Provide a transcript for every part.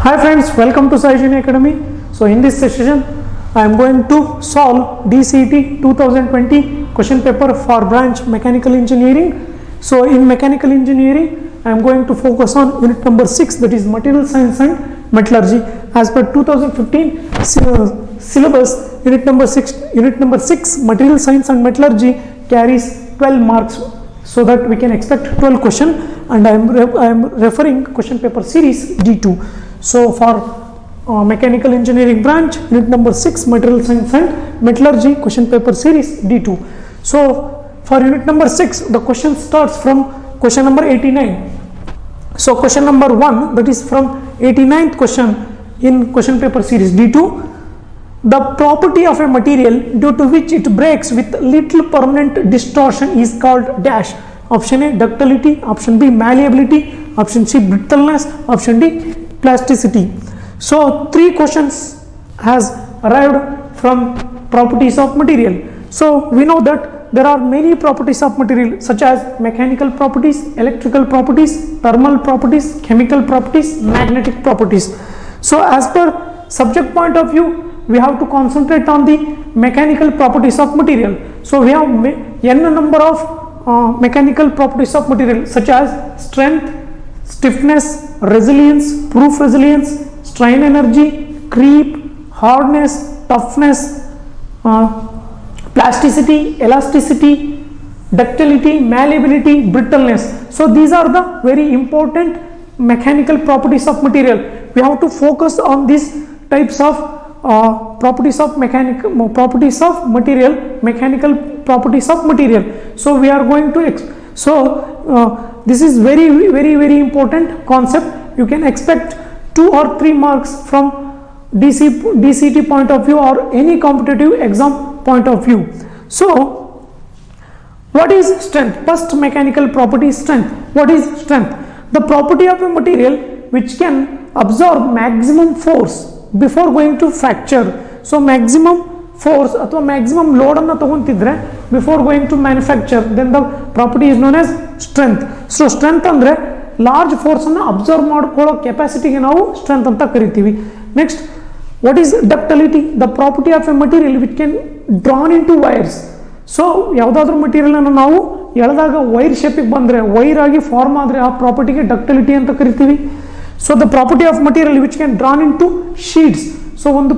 Hi friends, welcome to Sai Genie Academy. So in this session, I am going to solve DCET 2020 question paper for branch Mechanical Engineering. So in Mechanical Engineering, I am going to focus on unit number 6, that is Material Science and Metallurgy. As per 2015 syllabus, unit number 6 Material Science and Metallurgy carries 12 marks, so that we can expect 12 question, and I am referring question paper series D2. So for Mechanical Engineering branch, unit number 6 Material Science and Metallurgy, question paper series D2. So for unit number 6, the question starts from question number 89. So question number 1, that is from 89th question in question paper series D2. The property of a material due to which it breaks with little permanent distortion is called dash. Option A, ductility. Option B, malleability. Option C, brittleness. Option D, plasticity. So three questions has arrived from properties of material. So we know that there are many properties of material, such as mechanical properties, electrical properties, thermal properties, chemical properties, magnetic properties. So as per subject point of view, we have to concentrate on the mechanical properties of material. So we have n number of mechanical properties of material, such as strength, stiffness, resilience, proof resilience, strain energy, creep, hardness, toughness, plasticity, elasticity, ductility, malleability, brittleness. So these are the very important mechanical properties of material. We have to focus on these types of properties of mechanical properties of material, mechanical properties of material. So we are going to this is very important concept. You can expect 2 or 3 marks from DCT point of view or any competitive exam point of view. So what is strength? First mechanical property is strength. What is strength? The property of a material which can absorb maximum force before going to fracture. So maximum force ಅಥವಾ maximum load ಅನ್ನು ತಗೊಂತಿದ್ರೆ before going to manufacture, then the property is known as strength. So strength ಅಂದ್ರೆ large force ಅನ್ನು observe ಮಾಡ್ಕೊಳ್ಳೋ ಕೆಪಾಸಿಟಿಗೆ ನಾವು strength ಅಂತ ಕರಿತೀವಿ. Next, what is ductility? The property of a material which can drawn into wires. So ಯಾವುದಾದ್ರೂ material ಅನ್ನು ನಾವು ಎಳೆದಾಗ wire ಶೇಪಿಗೆ ಬಂದರೆ, ವೈರ್ ಆಗಿ ಫಾರ್ಮ್ ಆದರೆ ಆ ಪ್ರಾಪರ್ಟಿಗೆ ಡಕ್ಟಿಲಿಟಿ ಅಂತ ಕರಿತೀವಿ. So the property of material which can drawn into sheets. So ಒಂದು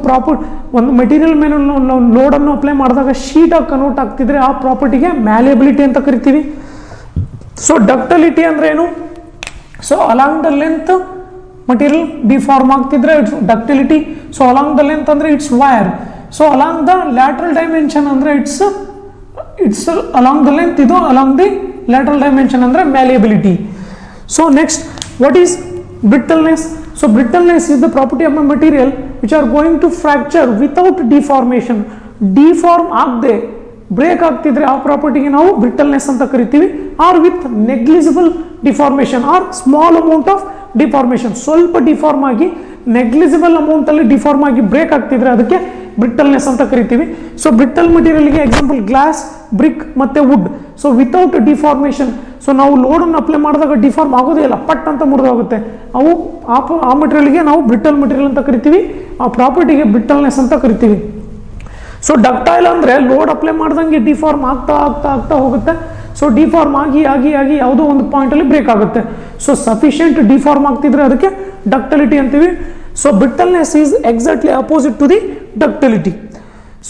ಮೆಟೀರಿಯಲ್ ಮೇಲೆ ನಾವು ಲೋಡನ್ನು ಅಪ್ಲೈ ಮಾಡಿದಾಗ ಶೀಟ್ ಆಗಿ ಕನ್ವರ್ಟ್ ಆಗ್ತಿದ್ರೆ ಆ ಪ್ರಾಪರ್ಟಿಗೆ ಮ್ಯಾಲಿಯಬಿಲಿಟಿ ಅಂತ ಕರಿತೀವಿ. ಸೊ ಡಕ್ಟಿಲಿಟಿ ಅಂದ್ರೆ ಏನು? So along the length material deform ಆಗ್ತಿದ್ರೆ it's ductility. So along the length ಅಂದ್ರೆ it's wire. So along the lateral dimension ಅಂದ್ರೆ ಇಟ್ಸ್ ಅಲಾಂಗ್ ದ ಲೆಂತ್, ಇದು ಅಲಾಂಗ್ ದಿ ಲ್ಯಾಟ್ರಲ್ ಡೈಮೆನ್ಷನ್ ಅಂದ್ರೆ malleability. So next, what is brittleness? So brittleness is the property of a material which are going to fracture without deformation. Deform ಆಗದೆ break ಆಗ್ತಿದ್ರೆ ಆ ಪ್ರಾಪರ್ಟಿಗೆ ನಾವು brittleness ಅಂತ ಕರಿತೀವಿ. Or with negligible deformation or small amount of deformation, ಸ್ವಲ್ಪ deform ಆಗಿ negligible amount ಅಲ್ಲಿ ಡಿಫಾರ್ಮ್ ಆಗಿ ಬ್ರೇಕ್ ಆಗ್ತಿದ್ರೆ ಅದಕ್ಕೆ ಬ್ರಿಟಲ್ನೆಸ್ ಅಂತ ಕರಿತೀವಿ. ಸೊ ಬ್ರಿಟಲ್ ಮಟೀರಿಯಲ್ಗೆ ಎಕ್ಸಾಂಪಲ್ ಗ್ಲಾಸ್, ಬ್ರಿಕ್ ಮತ್ತೆ wood. So without deformation, so ನಾವು ಲೋಡನ್ನು ಅಪ್ಲೈ ಮಾಡಿದಾಗ ಡಿಫಾರ್ಮ್ ಆಗೋದೇ ಇಲ್ಲ, ಪಟ್ ಅಂತ ಮುರಿದೋಗುತ್ತೆ. ಅವು ಆ ಮಟೀರಿಯಲ್ಗೆ ನಾವು ಬ್ರಿಟಲ್ ಮಟೀರಿಯಲ್ ಅಂತ ಕರಿತೀವಿ, ಆ ಪ್ರಾಪರ್ಟಿಗೆ ಬ್ರಿಟಲ್ನೆಸ್ ಅಂತ ಕರಿತೀವಿ. ಸೊ ಡಕ್ಟೈಲ್ ಅಂದರೆ ಲೋಡ್ ಅಪ್ಲೈ ಮಾಡ್ದಂಗೆ ಡಿಫಾರ್ಮ್ ಆಗ್ತಾ ಹೋಗುತ್ತೆ. ಸೊ ಡಿಫಾರ್ಮ್ ಆಗಿ ಯಾವುದೋ ಒಂದು ಪಾಯಿಂಟಲ್ಲಿ ಬ್ರೇಕ್ ಆಗುತ್ತೆ. ಸೊ ಸಫಿಷಿಯಂಟ್ ಡಿಫಾರ್ಮ್ ಆಗ್ತಿದ್ರೆ ಅದಕ್ಕೆ ಡಕ್ಟಿಲಿಟಿ ಅಂತೀವಿ. So brittleness is exactly opposite to the ductility.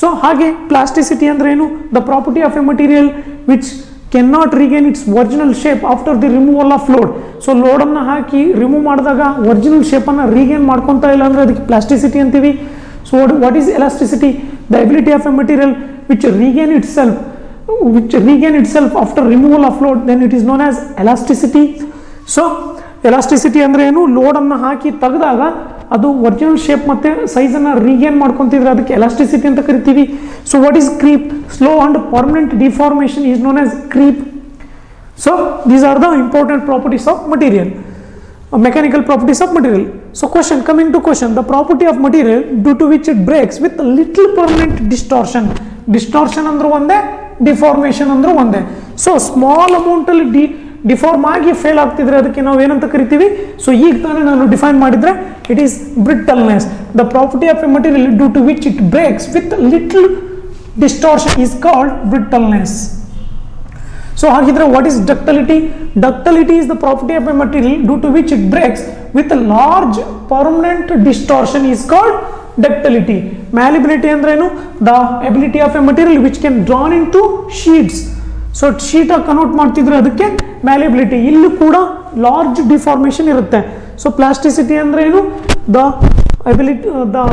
So ಹಾಗೆ ಪ್ಲಾಸ್ಟಿಸಿಟಿ ಅಂದ್ರೆ ಏನು? The property of a material which can not regain its original shape after the removal of load. So ಲೋಡನ್ನು ಹಾಕಿ remove ಮಾಡಿದಾಗ original ಶೇಪನ್ನು regain ಮಾಡ್ಕೊತಾ ಇಲ್ಲ ಅಂದರೆ ಅದಕ್ಕೆ ಪ್ಲಾಸ್ಟಿಸಿಟಿ ಅಂತೀವಿ. So what is elasticity? The ability of a material which regain itself after removal of load, then it is known as elasticity. So elasticity ಅಂದ್ರೆ ಏನು? ಲೋಡನ್ನು ಹಾಕಿ ತೆಗೆದಾಗ ಅದು ಒರಿಜಿನಲ್ ಶೇಪ್ ಮತ್ತೆ ಸೈಜ್ ಅನ್ನ ರೀಗೇನ್ ಮಾಡ್ಕೊಂತಿದ್ರೆ ಅದಕ್ಕೆ ಎಲಾಸ್ಟಿಸಿಟಿ ಅಂತ ಕರಿತೀವಿ. So what is creep? Slow and permanent deformation is known as creep. So these are the important properties of material, mechanical properties of material. So question, coming to question, the property of material due to which it breaks with little permanent distortion. Distortion ಅಂದ್ರೆ ಒಂದೇ, deformation ಅಂದ್ರೆ ಒಂದೇ. So small amount ಅಲ್ಲಿ deform ಆಗಿ fail ಆಗ್ತಿದ್ರೆ ಅದಕ್ಕೆ ನಾವು ಏನಂತ ಕರಿತೀವಿ? ಸೊ ಈಗ ತಾನೇ ನಾನು ಡಿಫೈನ್ ಮಾಡಿದ್ರೆ it is brittleness. The property of a material due to which it breaks with little distortion is called brittleness. So ಹಾಗಿದ್ರೆ what is ductility? Ductility is the property of a material due to which it breaks with a large permanent distortion is called ductility. Malleability ಅಂದ್ರೇನು? The ability of a material which can drawn into sheets. So sheet ಆಗಿ convert ಮಾಡ್ತಿದ್ರೆ ಅದಕ್ಕೆ malleability. ಇಲ್ಲೂ ಕೂಡ large deformation ಇರುತ್ತೆ. So plasticity ಅಂದ್ರೇನು? The ability, the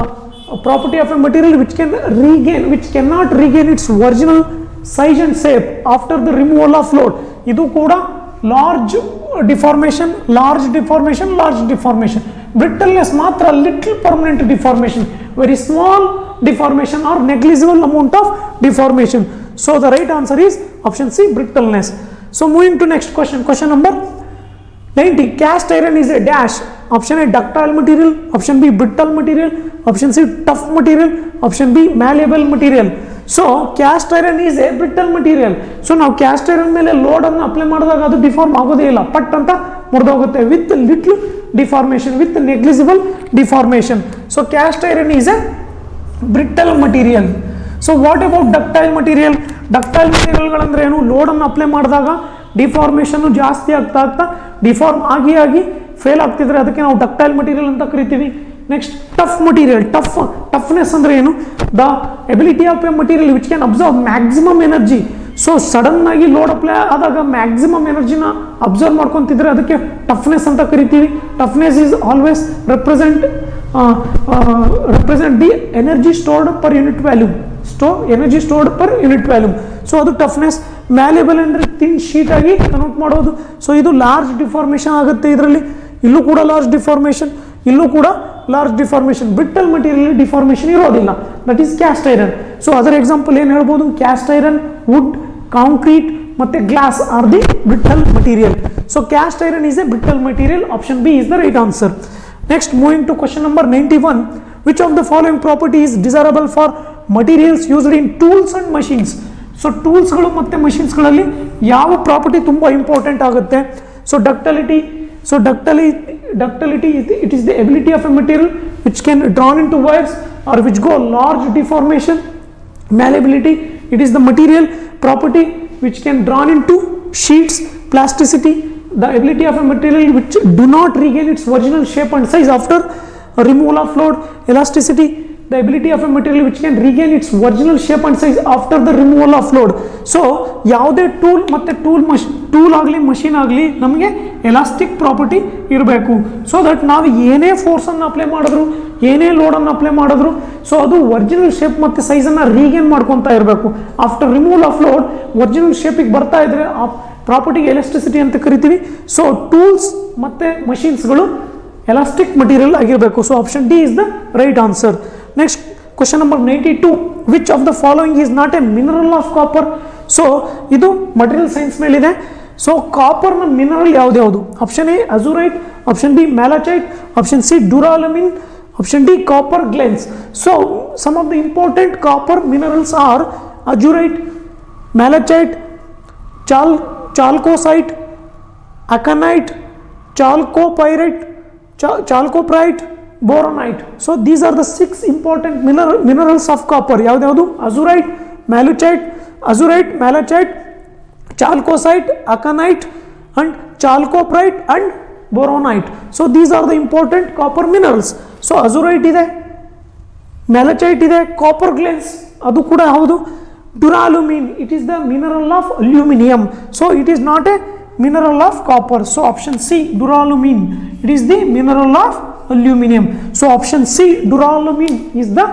property of a material which can regain, which cannot regain its original size and shape after the removal of load. ಇದು ಕೂಡ large deformation, large deformation, large deformation. Brittleness ಮಾತ್ರ little permanent deformation, very small deformation or negligible amount of deformation. So the right answer is option C, brittleness. So moving to next question, question number 90. Cast iron is a dash. Option A, ductile material. Option B, brittle material. Option C, tough material. Option B, malleable material. So cast iron is a brittle material. So ನಾವು cast iron ಮೇಲೆ load ಅನ್ನು apply ಮಾಡಿದಾಗ ಅದು deform ಆಗೋದೇ ಇಲ್ಲ, ಪಟ್ ಅಂತ ಮುರಿದೋಗುತ್ತೆ with little deformation, with negligible deformation. So cast iron is a brittle material. So what about ductile material? Ductile ಮಟೀರಿಯಲ್ಗಳಂದ್ರೆ ಏನು? ಲೋಡನ್ನು ಅಪ್ಲೈ ಮಾಡಿದಾಗ ಡಿಫಾರ್ಮೇಷನ್ ಜಾಸ್ತಿ ಆಗ್ತಾ ಆಗ್ತಾ ಡಿಫಾರ್ಮ್ ಆಗಿ ಆಗಿ ಫೇಲ್ ಆಗ್ತಿದ್ರೆ ಅದಕ್ಕೆ ನಾವು ಡಕ್ಟೈಲ್ ಮಟೀರಿಯಲ್ ಅಂತ ಕರಿತೀವಿ. Next tough material. ಟಫ್ನೆಸ್ ಅಂದ್ರೆ ಏನು? The ability of a material which can observe maximum energy. So sudden ಆಗಿ ಲೋಡ್ ಅಪ್ಲೈ ಆದಾಗ ಮ್ಯಾಕ್ಸಿಮಮ್ ಎನರ್ಜಿನ ಅಬ್ಸರ್ವ್ ಮಾಡ್ಕೊಂತಿದ್ರೆ ಅದಕ್ಕೆ ಟಫ್ನೆಸ್ ಅಂತ ಕರಿತೀವಿ. Toughness is always represent the energy stored per unit volume. Energy stored per unit volume. So ಅದು toughness. ಮ್ಯಾಲೇಬಲ್ ಅಂದ್ರೆ thin sheet ಆಗಿ convert ಮಾಡೋದು. So ಇದು ಲಾರ್ಜ್ ಡಿಫಾರ್ಮೇಷನ್ ಆಗುತ್ತೆ ಇದರಲ್ಲಿ. ಇಲ್ಲೂ ಕೂಡ ಲಾರ್ಜ್ ಡಿಫಾರ್ಮೇಷನ್, ಇಲ್ಲೂ ಕೂಡ large deformation. Brittle material deformation ಇರೋದಿಲ್ಲ, that is cast iron. So ಅದರ ಎಕ್ಸಾಂಪಲ್ ಏನು ಹೇಳ್ಬೋದು? ಕ್ಯಾಸ್ಟ್ ಐರನ್, ವುಡ್, ಕಾಂಕ್ರೀಟ್ ಮತ್ತೆ glass are the brittle material. So cast iron is a brittle material. Option B is the right answer. Next moving to question number 91. Which of the following property is desirable for materials used in tools and machines? So ಟೂಲ್ಸ್ಗಳು ಮತ್ತು ಮಷೀನ್ಸ್ಗಳಲ್ಲಿ ಯಾವ property ತುಂಬ important ಆಗುತ್ತೆ? So ductility. So ductility it is the ability of a material which can drawn into wires or which go large deformation. Malleability, it is the material property which can drawn into sheets. Plasticity, the ability of a material which do not regain its original shape and size after removal of load. Elasticity, the ability of a material which can regain its original shape and size after the removal of load. So ಯಾವುದೇ tool ಮತ್ತು tool ಆಗಲಿ machine ಆಗಲಿ ನಮಗೆ elastic property ಇರಬೇಕು. So that ನಾವು ಏನೇ ಫೋರ್ಸನ್ನು apply ಮಾಡಿದ್ರು, ಏನೇ ಲೋಡನ್ನು ಅಪ್ಲೈ ಮಾಡಿದ್ರು, ಸೊ ಅದು ಒರಿಜಿನಲ್ ಶೇಪ್ ಮತ್ತು ಸೈಜನ್ನು ರೀಗೇನ್ ಮಾಡ್ಕೊತಾ ಇರಬೇಕು. After removal of load original ಶೇಪಿಗೆ ಬರ್ತಾ ಇದ್ರೆ ಆ ಪ್ರಾಪರ್ಟಿಗೆ ಎಲಾಸ್ಟಿಸಿಟಿ ಅಂತ ಕರಿತೀವಿ. ಸೊ ಟೂಲ್ಸ್ ಮತ್ತು ಮಷೀನ್ಸ್ಗಳು ಎಲಾಸ್ಟಿಕ್ ಮಟೀರಿಯಲ್ ಆಗಿರಬೇಕು. So option D is the right answer. Next question number 92. Which of the following is not a mineral of copper? So ಇದು ಮಟೀರಿಯಲ್ ಸೈನ್ಸ್ ಮೇಲಿದೆ. ಸೊ ಕಾಪರ್ನ ಮಿನರಲ್ ಯಾವ್ದು? Option A azurite, option B malachite, option C duralumin, option D copper glance. So some of the important copper minerals are azurite, malachite, chalcocite, aconite, chalcopyrite, chalcoprite, boronite. So these are the 6 important minerals of copper. ಯಾವ್ದು? azurite, malachite, chalcocite, aconite and chalcoprite and boronite. So these are the important copper minerals. So azurite ಇದೆ, malachite ಇದೆ, copper glains ಅದು ಕೂಡ ಯಾವುದು? Duralumin, it is the mineral of aluminum. So it is not a mineral of copper. So option C, duralumin, it is the mineral of aluminum. So option C, duralumin is the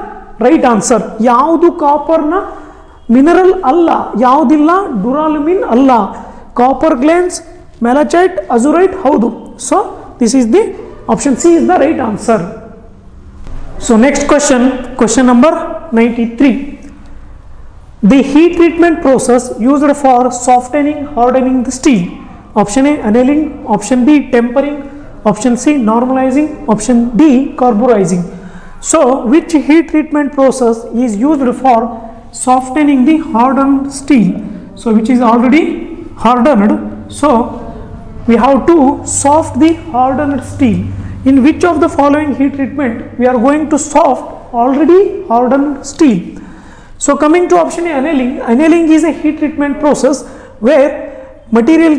right answer. ಯಾವುದು ಕಾಪರ್ನ mineral ಅಲ್ಲ, ಯಾವುದಿಲ್ಲ? ಡ್ಯೂರಾಲುಮಿನ್ ಅಲ್ಲ. Copper ಗ್ಲೇನ್ಸ್, ಮ್ಯಾಲಚೈಟ್, ಅಜೂರೈಟ್ ಹೌದು. So this is the option C is the right answer. So next question number 93. The heat treatment process used for softening, hardening the steel. Option A, annealing. Option B, tempering. Option C, normalizing. Option D, carburizing. So which heat treatment process is used for softening the hardened steel? So which is already hardened. So we have to soft the hardened steel. In which of the following heat treatment we are going to soft already hardened steel? So coming to option A, annealing. Annealing is a heat treatment process where material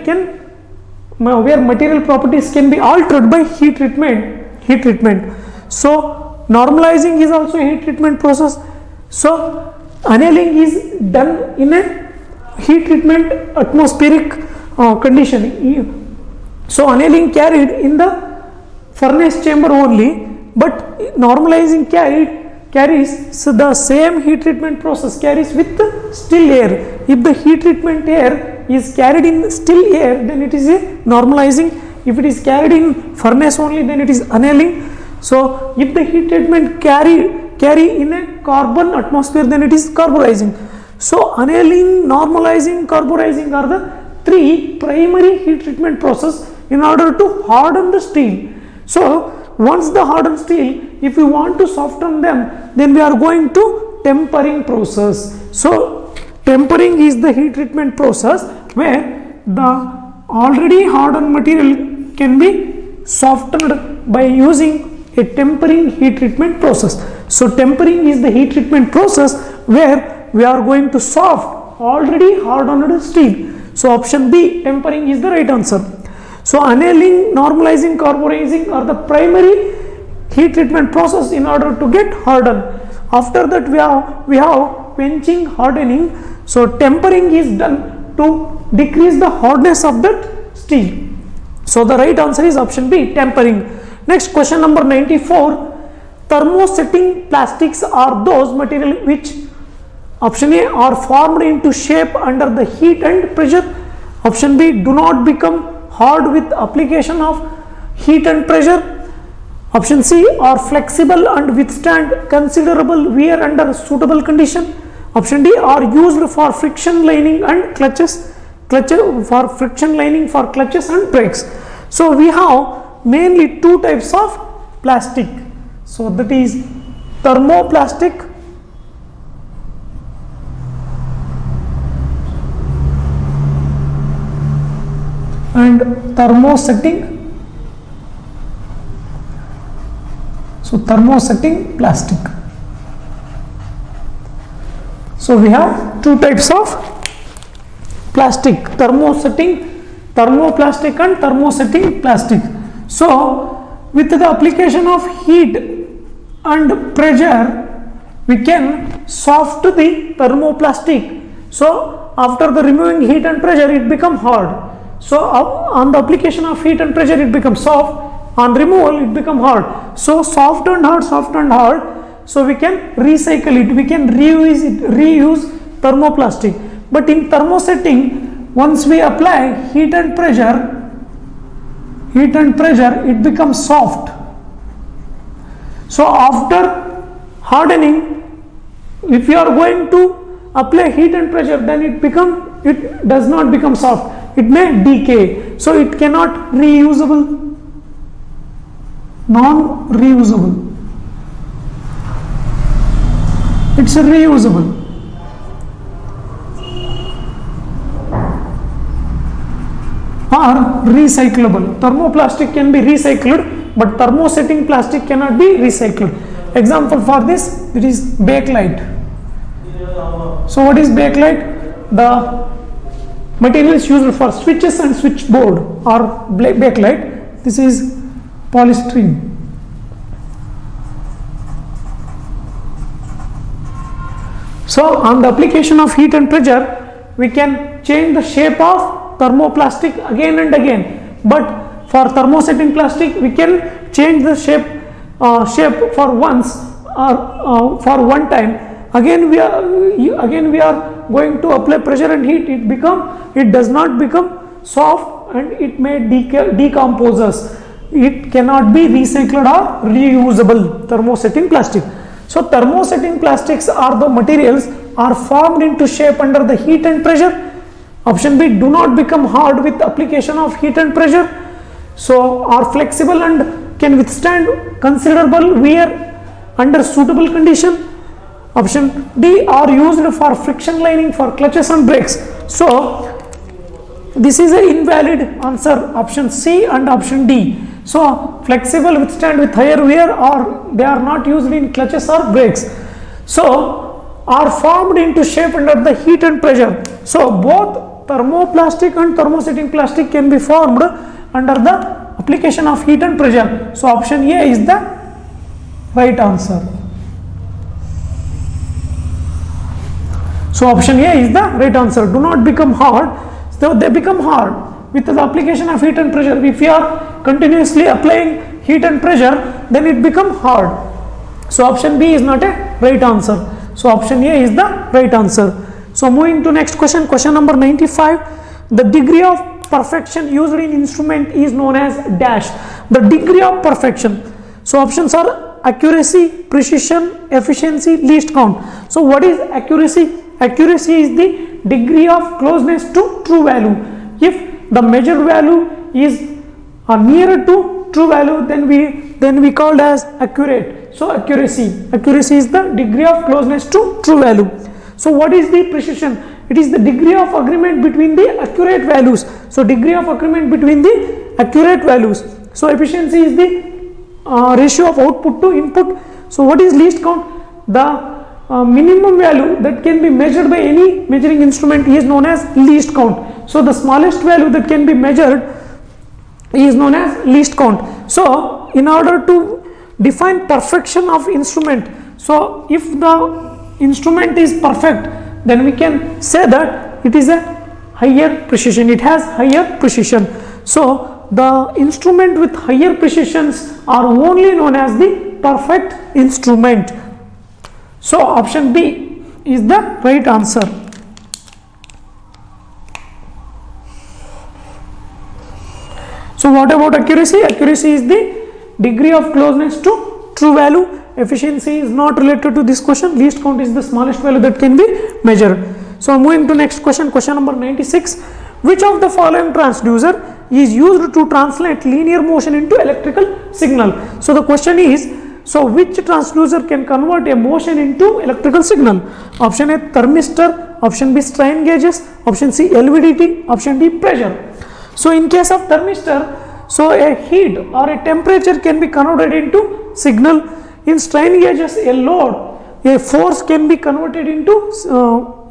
properties can be altered by heat treatment. So normalizing is also a heat treatment process. So annealing is done in a heat treatment atmospheric condition. So annealing carried in the furnace chamber only, but normalizing carries the same heat treatment process carries with the still air. If the heat treatment air is carried in still air, then it is a normalizing. If it is carried in furnace only, then it is annealing. So if the heat treatment carry in a carbon atmosphere, then it is carburizing. So annealing, normalizing, carburizing are the three primary heat treatment process in order to harden the steel. So once the hardened steel, if we want to soften them, then we are going to tempering process. So tempering is the heat treatment process where the already hardened material can be softened by using a tempering heat treatment process. So tempering is the heat treatment process where we are going to soft already hardened steel. So option B, tempering, is the right answer. So annealing, normalizing, carburizing are the primary heat treatment process in order to get hardened. After that we have quenching, hardening. So tempering is done to decrease the hardness of that steel. So the right answer is option B, tempering. Next, question number 94. Thermosetting plastics are those materials which, option A, are formed into shape under the heat and pressure. Option B, do not become hard with application of heat and pressure. Option C, are flexible and withstand considerable wear under suitable condition. Option D, are used for friction lining and clutches and brakes. So we have mainly two types of plastic. So that is thermoplastic and thermosetting. So thermosetting plastic. So we have two types of plastic: thermoplastic and thermosetting plastic. So with the application of heat and pressure, we can soft the thermoplastic. So after the removing heat and pressure, it become hard. So on the application of heat and pressure, it becomes soft. On removal, it become hard. So soft and hard. So we can recycle it. We can reuse thermoplastic. But in thermosetting, once we apply heat and pressure, it becomes soft. So after hardening, if you are going to apply heat and pressure, then it does not become soft. It may decay. So it cannot non-reusable. It's reusable. Or recyclable. Thermoplastic can be recycled, but thermosetting plastic cannot be recycled. Example for this, it is bakelite. So what is bakelite? The materials used for switches and switchboard are bakelite. This is polystyrene. So on the application of heat and pressure, we can change the shape of thermoplastic again and again. But for thermosetting plastic, we can change the shape for once or for one time. Again we are going to apply pressure and heat. It does not become soft and it may decompose us. It cannot be recycled or reusable, thermosetting plastic. So thermosetting plastics are the materials are formed into shape under the heat and pressure. Option B, do not become hard with application of heat and pressure. So are flexible and can withstand considerable wear under suitable condition. Option D, are used for friction lining for clutches and brakes. So this is an invalid answer, option C and option D. So flexible withstand with higher wear, or they are not used in clutches or brakes. So are formed into shape under the heat and pressure. So both thermoplastic and thermosetting plastic can be formed under the application of heat and pressure. So option A is the right answer. So option A is the right answer. Do not become hard. So they become hard with the application of heat and pressure. If you are continuously applying heat and pressure, then it becomes hard. So option B is not a right answer. So option A is the right answer. So moving to next question, question number 95. The degree of perfection used in instrument is known as dash. The degree of perfection. So options are accuracy, precision, efficiency, least count. So what is accuracy? Accuracy is the degree of closeness to true value. If the measured value is nearer to true value, then we called as accurate. So accuracy is the degree of closeness to true value. So what is the precision? It is the degree of agreement between the accurate values. So degree of agreement between the accurate values. So efficiency is the ratio of output to input. So what is least count? The minimum value that can be measured by any measuring instrument is known as least count. So the smallest value that can be measured is known as least count. So in order to define perfection of instrument, so if the instrument is perfect, then we can say that it is a higher precision. It has higher precision. So the instrument with higher precisions are only known as the perfect instrument. So option B is the right answer. So what about accuracy? Accuracy is the degree of closeness to true value. Efficiency is not related to this question. Least count is the smallest value that can be measured. So moving to next question, question number 96. Which of the following transducer is used to translate linear motion into electrical signal? So the question is, so which transducer can convert a motion into electrical signal? Option A thermistor, option B strain gauges, option C LVDT, option D pressure. So in case of thermistor, so a heat or a temperature can be converted into signal. In strain gauges, a load, a force can be converted into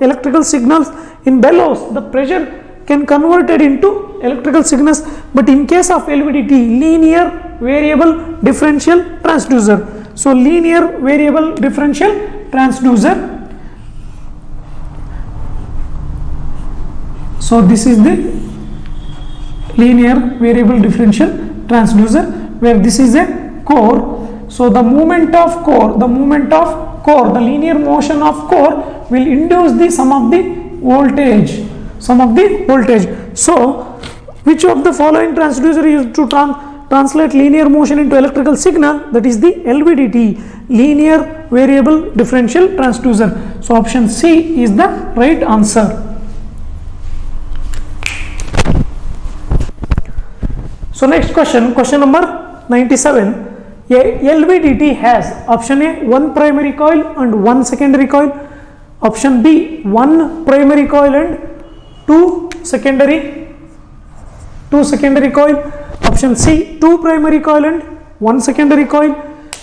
electrical signals. In bellows, the pressure can converted into electrical signals. But in case of LVDT, linear variable differential transducer. So linear variable differential transducer. So this is the linear variable differential transducer, where this is a core. So the movement of core, the linear motion of core will induce the sum of the voltage. So which of the following transducer is used to translate linear motion into electrical signal? That is the LVDT, linear variable differential transducer. So option C is the right answer. So next question, question number 97. A LVDT has option A 1 primary coil and 1 secondary coil, option B 1 primary coil and 2 secondary coil, option C 2 primary coil and 1 secondary coil,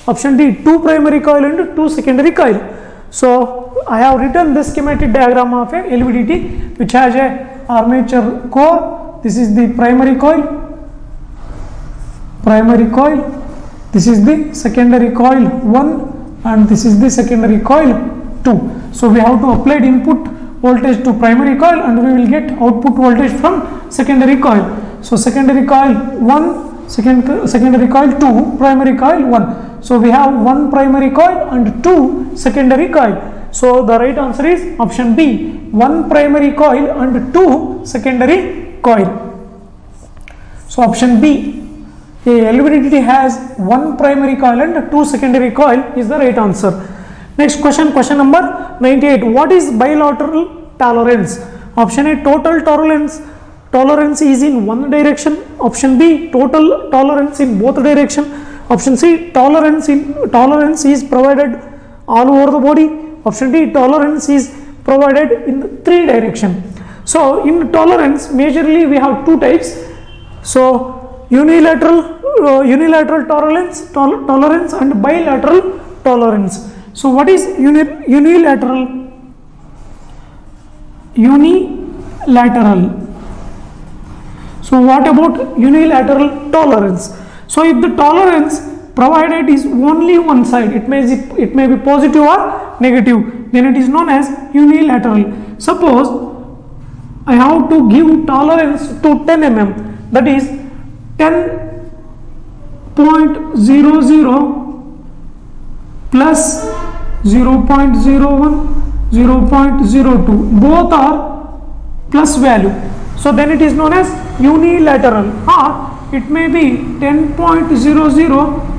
option D 2 primary coil and 2 secondary coil. So I have written the schematic diagram of a LVDT which has a armature core. This is the primary coil. This is the secondary coil 1 and this is the secondary coil 2. So we have to apply input voltage to primary coil and we will get output voltage from secondary coil. So secondary coil 1, secondary coil 2, primary coil 1. So we have 1 primary coil and 2 secondary coil. So the right answer is option B, 1 primary coil and 2 secondary coil. So option B, a LVDT has 1 primary coil and 2 secondary coil is the right answer. Next question, question number 98. What is bilateral tolerance? Option A, total tolerance is in one direction. Option B, total tolerance in both direction. Option C, tolerance is provided all over the body. Option D, tolerance is provided in 3 direction. So in tolerance majorly we have two types. So unilateral tolerance and bilateral tolerance. So what is unilateral? So what about unilateral tolerance? So if the tolerance provided is only one side, it may be positive or negative, then it is known as unilateral. Suppose I have to give tolerance to 10 mm, that is 10.00 plus 0.01, 0.02, both are plus value, so then it is known as unilateral. Or it may be 10.00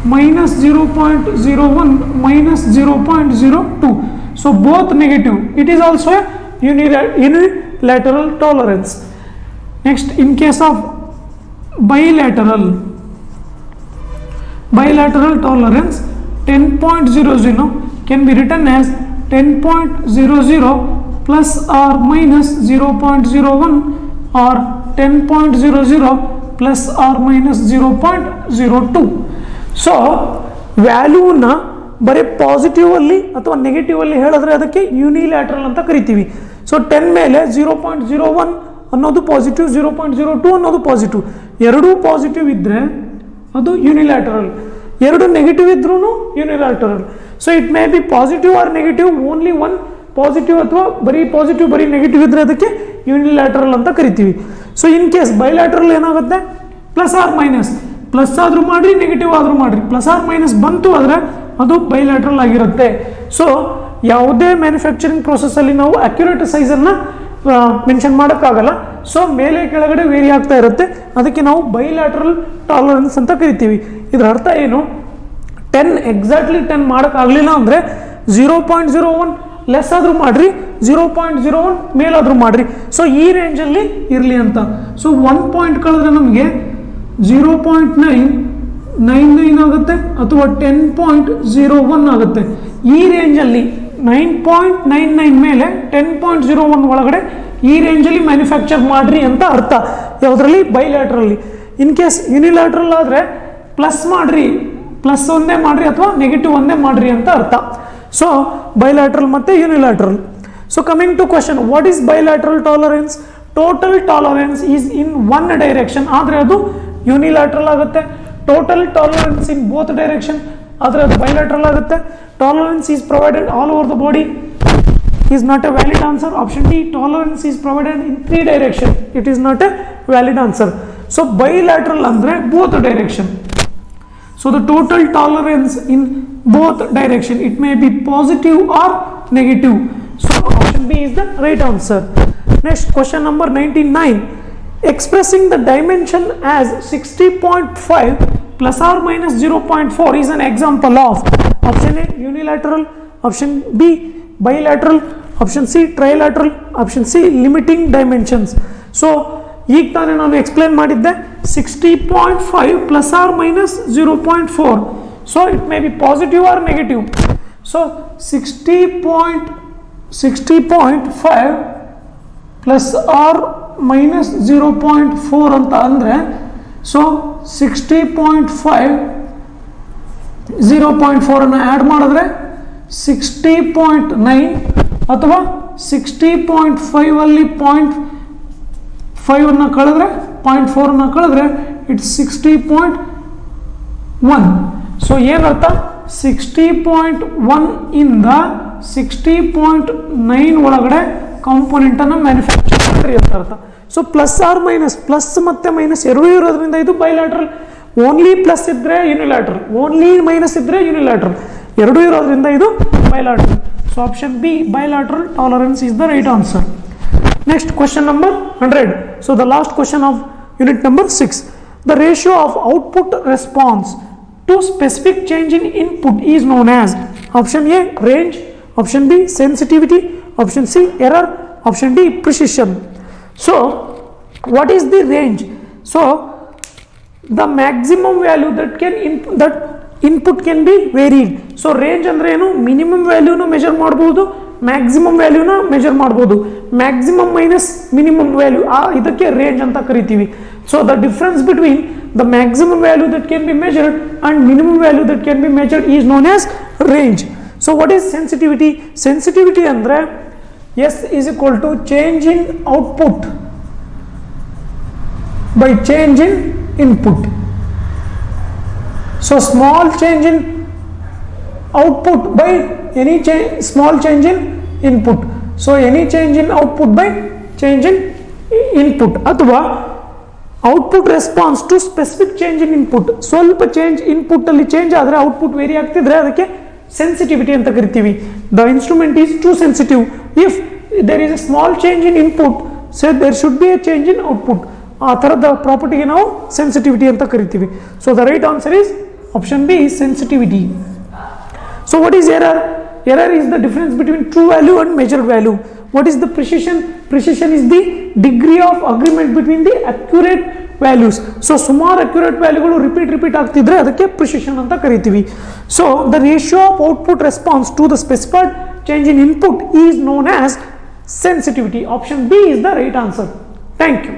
minus 0.01 minus 0.02, so both negative, it is also a unilateral tolerance. Next, in case of bilateral tolerance, 10.00 can be written as 10.00 plus or minus 0.01 or 10.00 plus or minus 0.02. So ವ್ಯಾಲ್ಯೂನ ಬರೀ positive ಅಲ್ಲಿ ಅಥವಾ negative ಅಲ್ಲಿ ಹೇಳಿದ್ರೆ ಅದಕ್ಕೆ unilateral ಅಂತ ಕರಿತೀವಿ. So 10 ಮೇಲೆ 0.01 ಅನ್ನೋದು ಪಾಸಿಟಿವ್, 0.02 ಅನ್ನೋದು ಪಾಸಿಟಿವ್, ಎರಡೂ ಪಾಸಿಟಿವ್ ಇದ್ದರೆ ಅದು ಯೂನಿಲ್ಯಾಟ್ರಲ್, ಎರಡು ನೆಗೆಟಿವ್ ಇದ್ರೂ unilateral. So it may be positive or negative, only one positive ಅಥವಾ ಬರೀ ಪಾಸಿಟಿವ್ ಬರೀ ನೆಗೆಟಿವ್ ಇದ್ದರೆ ಅದಕ್ಕೆ ಯೂನಿಲ್ಯಾಟ್ರಲ್ ಅಂತ ಕರಿತೀವಿ. ಸೊ ಇನ್ ಕೇಸ್ ಬೈಲ್ಯಾಟ್ರಲ್ ಏನಾಗುತ್ತೆ, ಪ್ಲಸ್ ಆರ್ ಮೈನಸ್, ಪ್ಲಸ್ ಆದರೂ ಮಾಡಿರಿ ನೆಗೆಟಿವ್ ಆದರೂ ಮಾಡಿರಿ, ಪ್ಲಸ್ ಆರ್ ಮೈನಸ್ ಬಂತು ಆದರೆ ಅದು ಬೈಲ್ಯಾಟ್ರಲ್ ಆಗಿರುತ್ತೆ. ಸೊ ಯಾವುದೇ ಮ್ಯಾನುಫ್ಯಾಕ್ಚರಿಂಗ್ ಪ್ರೊಸೆಸ್ಸಲ್ಲಿ ನಾವು ಅಕ್ಯುರೇಟ್ ಸೈಜನ್ನು ಮೆನ್ಷನ್ ಮಾಡೋಕ್ಕಾಗಲ್ಲ. ಸೊ ಮೇಲೆ ಕೆಳಗಡೆ ವೇರಿ ಆಗ್ತಾ ಇರುತ್ತೆ, ಅದಕ್ಕೆ ನಾವು ಬೈಲ್ಯಾಟ್ರಲ್ ಟಾಲರೆನ್ಸ್ ಅಂತ ಕರಿತೀವಿ. ಇದರ ಅರ್ಥ ಏನು, 10 ಎಕ್ಸಾಕ್ಟ್ಲಿ 10 ಮಾಡೋಕ್ಕಾಗಲಿಲ್ಲ ಅಂದರೆ 0.01 ಲೆಸ್ ಆದರೂ ಮಾಡಿರಿ, 0.01 ಮೇಲಾದರೂ ಮಾಡಿರಿ, ಸೊ ಈ ರೇಂಜಲ್ಲಿ ಇರಲಿ ಅಂತ. ಸೊ 1 ಪಾಯಿಂಟ್ ಕಳೆದ್ರೆ ನಮಗೆ 0.999 ಆಗುತ್ತೆ ಅಥವಾ 10.01 ಆಗುತ್ತೆ. ಈ ರೇಂಜಲ್ಲಿ 9.99 ಮೇಲೆ 10.01 ಒಳಗಡೆ ಈ ರೇಂಜಲ್ಲಿ ಮ್ಯಾನುಫ್ಯಾಕ್ಚರ್ ಮಾಡಿರಿ ಅಂತ ಅರ್ಥ. ಯಾವುದರಲ್ಲಿ, ಬೈಲ್ಯಾಟ್ರಲ್ಲಿ. ಇನ್ ಕೇಸ್ ಯೂನಿಲ್ಯಾಟ್ರಲ್ ಆದರೆ ಪ್ಲಸ್ ಮಾಡಿರಿ, ಪ್ಲಸ್ ಒಂದೇ ಮಾಡಿರಿ ಅಥವಾ ನೆಗೆಟಿವ್ ಒಂದೇ ಮಾಡಿರಿ ಅಂತ ಅರ್ಥ. ಸೊ ಬೈಲ್ಯಾಟ್ರಲ್ ಮತ್ತು unilateral. So coming to question, what is bilateral tolerance? Total tolerance is in one direction ಆದರೆ ಅದು ಯೂನಿಲ್ಯಾಟ್ರಲ್ ಆಗುತ್ತೆ. Total tolerance in both direction ಆದರೆ ಅದು ಬೈಲ್ಯಾಟ್ರಲ್ ಆಗುತ್ತೆ. Tolerance is provided all over the body is not a valid answer. Option D, tolerance is provided in 3 direction, it is not a valid answer. So bilateral andre both direction, so the total tolerance in both direction, it may be positive or negative, so option B is the right answer. Next, question number 99, expressing the dimension as 60.5 plus or minus 0.4 is an example of option A unilateral, option B bilateral, option C trilateral, option C limiting dimensions. So ಈಗ ತಾನೇ ನಾನು explain ಮಾಡಿದ್ದೆ 60.5 plus or minus 0.4, so it may be positive or negative. So 60.5 plus or minus 0.4 ಅಂತ ಅಂದರೆ, so 60.5 0.4 ಅನ್ನು add ಮಾಡಿದ್ರೆ 60.9 ಅಥವಾ 60.5 ಅಲ್ಲಿ 0.5 ಅನ್ನು ಕಳೆದ್ರೆ 0.4 ಅನ್ನು ಕಳೆದ್ರೆ ಇಟ್ಸ್ 60.1. ಸೊ ಏನರ್ಥ, 60.1 ಇಂದ 60.9 ಒಳಗಡೆ ಕಾಂಪೋನೆಂಟನ್ನು ಮ್ಯಾನುಫ್ಯಾಕ್ಚರ್ ಮಾಡಿರಿ ಅಂತ ಅರ್ಥ. So plus or minus, plus ಮತ್ತು ಮೈನಸ್ ಎರಡೂ ಇರೋದ್ರಿಂದ ಇದು ಬೈಲ್ಯಾಟ್ರಲ್. ಓನ್ಲಿ ಪ್ಲಸ್ ಇದ್ದರೆ ಯೂನಿಲ್ಯಾಟ್ರಲ್, ಓನ್ಲಿ ಮೈನಸ್ ಇದ್ದರೆ ಯೂನಿಲ್ಯಾಟ್ರಲ್, ಎರಡೂ ಇರೋದ್ರಿಂದ ಇದು bilateral. So option B bilateral tolerance is the right answer. Next, question number 100. So the last question of unit number 6. The ratio of output response to specific change in input is known as option A range, option B sensitivity, option C error, option D precision. So what is the range? So the maximum value that input can be varied. So range ಅಂದ್ರೆ ಏನು, minimum ವ್ಯಾಲ್ಯೂನು measure ಮಾಡ್ಬೋದು, maximum ವ್ಯಾಲ್ಯೂನ measure ಮಾಡ್ಬೋದು. Maximum minus minimum value ಇದಕ್ಕೆ range ಅಂತ ಕರಿತೀವಿ. So the difference between the maximum value that can be measured and minimum value that can be measured is known as range. So what is sensitivity? Sensitivity ಅಂದರೆ S is equal to change in output by change in input. So small change in output by any small change in input. So any change in output by change in input ಅಥವಾ output response to specific change in input. ಸ್ವಲ್ಪ change input ಅಲ್ಲಿ change ಆದರೆ output vary ಆಗ್ತಿದ್ರೆ ಅದಕ್ಕೆ sensitivity ಅಂತ ಕರಿತೀವಿ. The instrument is too sensitive. If there is a small change in input so there should be a change in output. ಆ ಥರದ ಪ್ರಾಪರ್ಟಿಗೆ ನಾವು ಸೆನ್ಸಿಟಿವಿಟಿ ಅಂತ ಕರಿತೀವಿ. So the right answer is option B, sensitivity. So what is error? Error is the difference between true value and measured value. What is the precision? Precision is the degree of agreement between the accurate values. So ಸುಮಾರು accurate ವ್ಯಾಲ್ಯೂಗಳು repeat ಆಗ್ತಿದ್ರೆ ಅದಕ್ಕೆ precision ಅಂತ ಕರಿತೀವಿ. So the ratio of output response to the specified change in input is known as sensitivity. Option B is the right answer. Thank you.